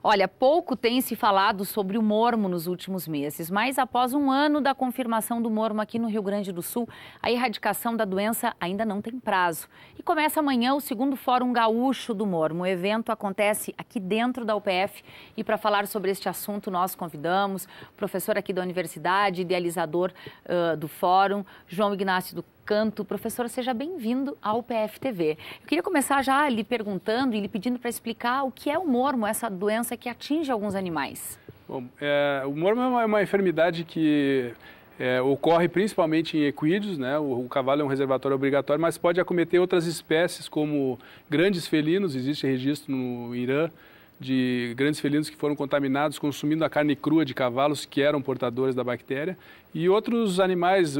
Olha, pouco tem se falado sobre o mormo nos últimos meses, mas após um ano da confirmação do mormo aqui no Rio Grande do Sul, a erradicação da doença ainda não tem prazo. E começa amanhã o segundo Fórum Gaúcho do Mormo. O evento acontece aqui dentro da UPF e para falar sobre este assunto nós convidamos o professor aqui da universidade, idealizador do fórum, João Ignácio do Canto. Professor, seja bem-vindo ao UPF TV. Eu queria começar já lhe perguntando e lhe pedindo para explicar o que é o mormo, essa doença que atinge alguns animais. Bom, o mormo é uma enfermidade que ocorre principalmente em equídeos, né? O cavalo é um reservatório obrigatório, mas pode acometer outras espécies como grandes felinos. Existe registro no Irã de grandes felinos que foram contaminados consumindo a carne crua de cavalos que eram portadores da bactéria. E outros animais,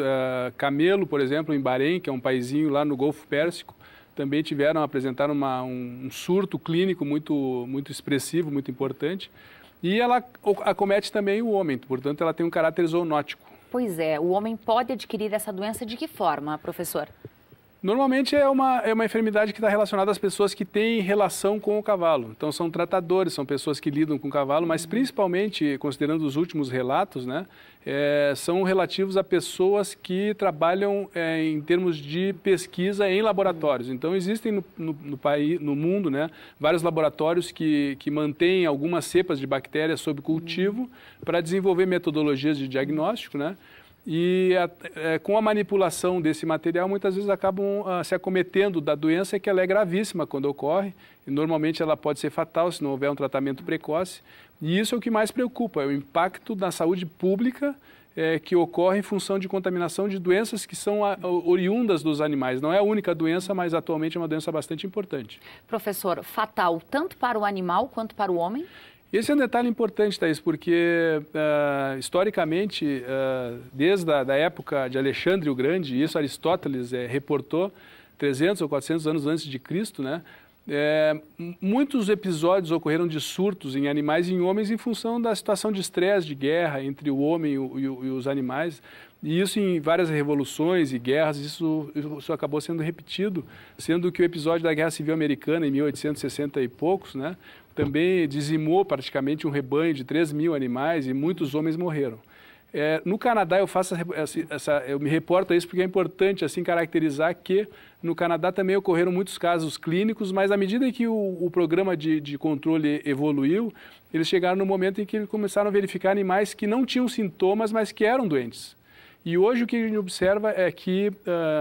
camelo, por exemplo, em Bahrein, que é um paizinho lá no Golfo Pérsico, também apresentaram um surto clínico muito expressivo, muito importante. E ela acomete também o homem, portanto ela tem um caráter zoonótico. Pois é, o homem pode adquirir essa doença de que forma, professor? Normalmente é uma enfermidade que está relacionada às pessoas que têm relação com o cavalo. Então são tratadores, são pessoas que lidam com o cavalo, mas principalmente, considerando os últimos relatos, né, são relativos a pessoas que trabalham em termos de pesquisa em laboratórios. Então existem no mundo, né, vários laboratórios que mantêm algumas cepas de bactérias sob cultivo para desenvolver metodologias de diagnóstico, né? E com a manipulação desse material, muitas vezes acabam se acometendo da doença, que ela é gravíssima quando ocorre, e normalmente ela pode ser fatal se não houver um tratamento precoce. E isso é o que mais preocupa, é o impacto na saúde pública que ocorre em função de contaminação de doenças que são oriundas dos animais. Não é a única doença, mas atualmente é uma doença bastante importante. Professor, fatal tanto para o animal quanto para o homem? Esse é um detalhe importante, Thaís, porque historicamente, desde a época de Alexandre o Grande, isso Aristóteles reportou 300 ou 400 anos antes de Cristo, né? Muitos episódios ocorreram de surtos em animais e em homens em função da situação de estresse, de guerra entre o homem e os animais. E isso em várias revoluções e guerras, isso acabou sendo repetido, sendo que o episódio da Guerra Civil Americana, em 1860 e poucos, né, também dizimou praticamente um rebanho de 3 mil animais e muitos homens morreram. No Canadá, eu me reporto a isso porque é importante assim, caracterizar que no Canadá também ocorreram muitos casos clínicos, mas à medida que o programa de controle evoluiu, eles chegaram no momento em que eles começaram a verificar animais que não tinham sintomas, mas que eram doentes. E hoje o que a gente observa é que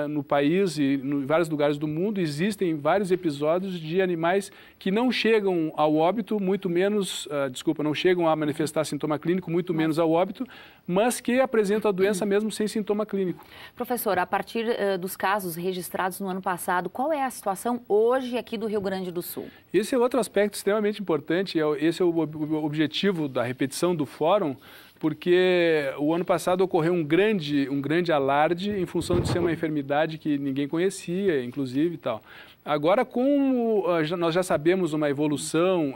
no país e em vários lugares do mundo existem vários episódios de animais que não chegam ao óbito, muito menos, não chegam a manifestar sintoma clínico, muito menos ao óbito, mas que apresentam a doença mesmo sem sintoma clínico. Professor, a partir dos casos registrados no ano passado, qual é a situação hoje aqui do Rio Grande do Sul? Esse é outro aspecto extremamente importante, esse é o objetivo da repetição do fórum, porque o ano passado ocorreu um grande alarde em função de ser uma enfermidade que ninguém conhecia, inclusive e tal. Agora, como nós já sabemos uma evolução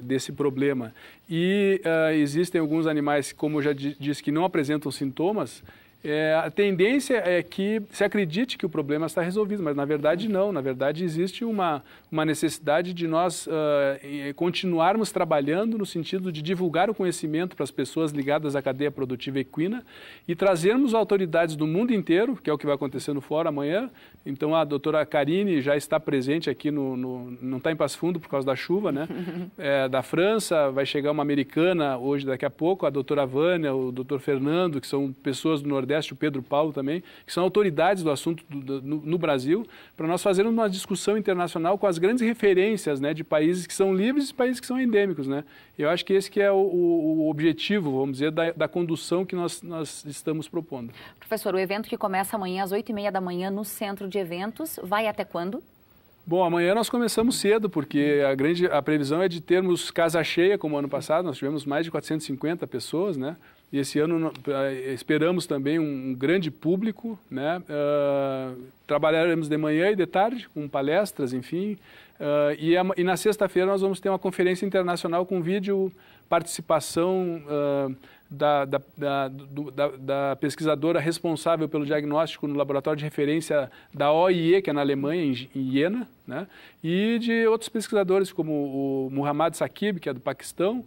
desse problema e existem alguns animais, como eu já disse, que não apresentam sintomas, a tendência é que se acredite que o problema está resolvido, mas na verdade não. Na verdade existe uma necessidade de nós continuarmos trabalhando no sentido de divulgar o conhecimento para as pessoas ligadas à cadeia produtiva equina e trazermos autoridades do mundo inteiro, que é o que vai acontecer no fórum amanhã. Então a doutora Karine já está presente aqui, não está em Passo Fundo por causa da chuva, né? Da França, vai chegar uma americana hoje, daqui a pouco, a doutora Vânia, o doutor Fernando, que são pessoas do Nordeste, o Pedro Paulo também, que são autoridades do assunto no Brasil, para nós fazermos uma discussão internacional com as grandes referências, né, de países que são livres e países que são endêmicos, né? Eu acho que esse que é o objetivo, vamos dizer, da condução que nós estamos propondo. Professor, o evento que começa amanhã às 8h30 da manhã no Centro de Eventos, vai até quando? Bom, amanhã nós começamos cedo, porque a previsão é de termos casa cheia, como ano passado, nós tivemos mais de 450 pessoas, né? E esse ano esperamos também um grande público, né? Trabalharemos de manhã e de tarde com palestras, enfim, E na sexta-feira nós vamos ter uma conferência internacional com vídeo, participação da pesquisadora responsável pelo diagnóstico no laboratório de referência da OIE, que é na Alemanha, em Jena, né? E de outros pesquisadores, como o Muhammad Saqib, que é do Paquistão,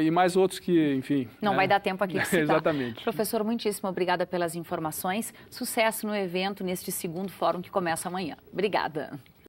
e mais outros que, enfim... Não vai dar tempo aqui de citar. Exatamente. Professor, muitíssimo obrigada pelas informações. Sucesso no evento, neste segundo fórum que começa amanhã. Obrigada.